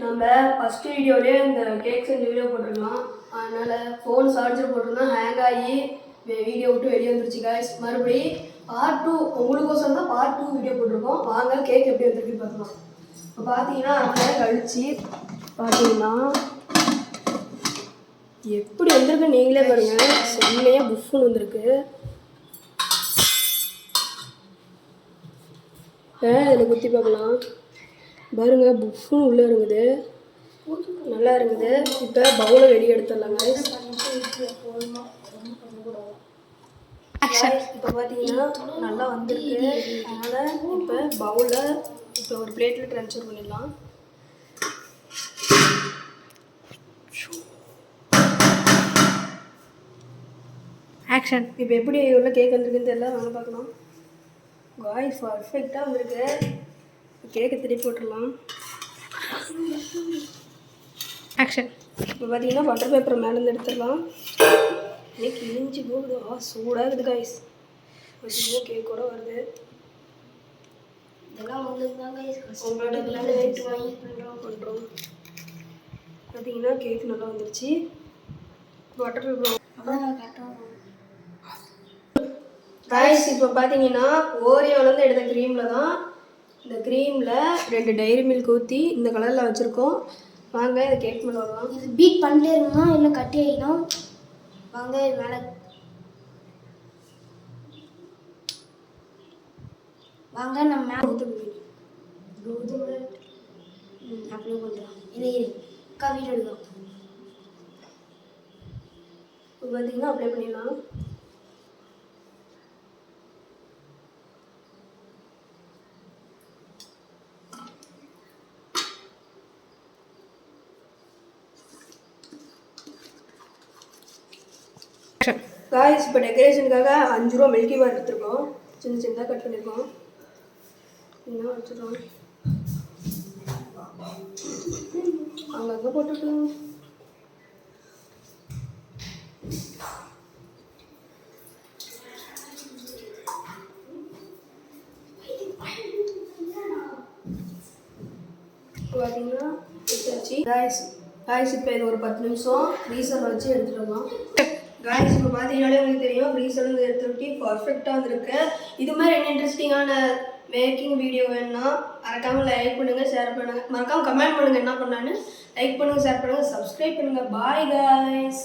நம்ம ஃபஸ்ட்டு வீடியோலேயே இந்த கேக் செஞ்ச வீடியோ போட்டிருக்கலாம். அதனால் ஃபோன் சார்ஜர் போட்டிருந்தோம், ஹேங் ஆகி வீடியோ விட்டு வெளியே வந்துருச்சு காய்ஸ். மறுபடி பார்ட் 2 உங்களுக்கோசம் தான் பார்ட் 2 வீடியோ போட்டிருக்கோம். வாங்க கேக் எப்படி வந்துருக்குன்னு பார்க்கலாம். இப்போ பார்த்தீங்கன்னா அரை கழிச்சு பார்த்தீங்கன்னா எப்படி வந்திருக்கு நீங்களே பாருங்கள். செம்மையாக புஃப்னு வந்திருக்கு. இதில் குத்தி பார்க்கலாம் பாருங்க, புஃப்னு உள்ளே இருக்குது, நல்லா இருக்குது. இப்போ பவுலை வெளியே எடுத்துடலாங்க. இப்போ பார்த்தீங்கன்னா நல்லா வந்துருக்கு. அதனால் இப்போ பவுலில் இப்போ ஒரு பிளேட்டில் ட்ரான்ஸ்ஃபர் பண்ணிடலாம். ஆக்ஷன். இப்போ எப்படி உள்ள கேக் வந்துருக்குன்னு தெரியல, வாங்க பார்க்கலாம். காய்ஸ் பர்ஃபெக்டாக வந்திருக்கு. கேக்கை திருப்பி போட்டுடலாம். ஆக்ஷன். இப்போ பார்த்தீங்கன்னா பட்டர் பேப்பர் மேலேருந்து எடுத்துடலாம். இன்னைக்கு இஞ்சி போகுது, சூடாக இருக்குது காய்ஸ். வச்சுக்கோ கேக்கோட வருது. இதெல்லாம் உங்களுக்கு தான் காய்ஸ், உங்களோட பண்ணுறோம். பார்த்தீங்கன்னா கேக் நல்லா வந்துருச்சு. Butter paper guys. இப்போ பார்த்தீங்கன்னா ஓரியோலேருந்து எடுத்த க்ரீமில் தான், இந்த க்ரீமில் 2 டைரி மில்க் ஊற்றி இந்த கலரில் வச்சுருக்கோம். வாங்க இதை கேக் மேலே வரலாம். இது பீட் பண்ணிட்டே இருக்கணும், இல்லை கட்டி ஆகிடும். வாங்க இது மேலே வாங்க. நம்ம மேலே கோதுமை அப்படியே பண்ணுறோம். இது அக்கா வீடு எடுக்கும். இப்போ பார்த்தீங்கன்னா அப்ளை பண்ணிடலாம். காய்ஸ் இப்போ டெக்கரேஷனுக்காக 5 ரூபா மில்கி பார் எடுத்துருக்கோம். சின்ன சின்னதாக கட் பண்ணியிருக்கோம். இன்னும் வச்சுருக்கோம், அங்கங்கே போட்டுருக்கோம். பார்த்தீங்கன்னா வச்சாச்சு காய்ஸ். இப்போ இது ஒரு 10 நிமிஷம் ஃப்ரீசரில் வச்சு எடுத்துகிட்டு வரலாம். காய்ஸ் இப்போ பார்த்தீங்கன்னாலே உங்களுக்கு தெரியும், ஃப்ரீசர்லேருந்து எடுத்துகிட்டு பர்ஃபெக்டாக வந்துருக்கு. இது மாதிரி என்ன இன்ட்ரெஸ்டிங்கான மேக்கிங் வீடியோ வேணும்னா மறக்காமல் லைக் பண்ணுங்கள், ஷேர் பண்ணுங்கள், மறக்காமல் கமெண்ட் பண்ணுங்கள் என்ன பண்ணான்னு. லைக் பண்ணுங்கள், ஷேர் பண்ணுங்கள், சப்ஸ்கிரைப் பண்ணுங்கள். Bye guys.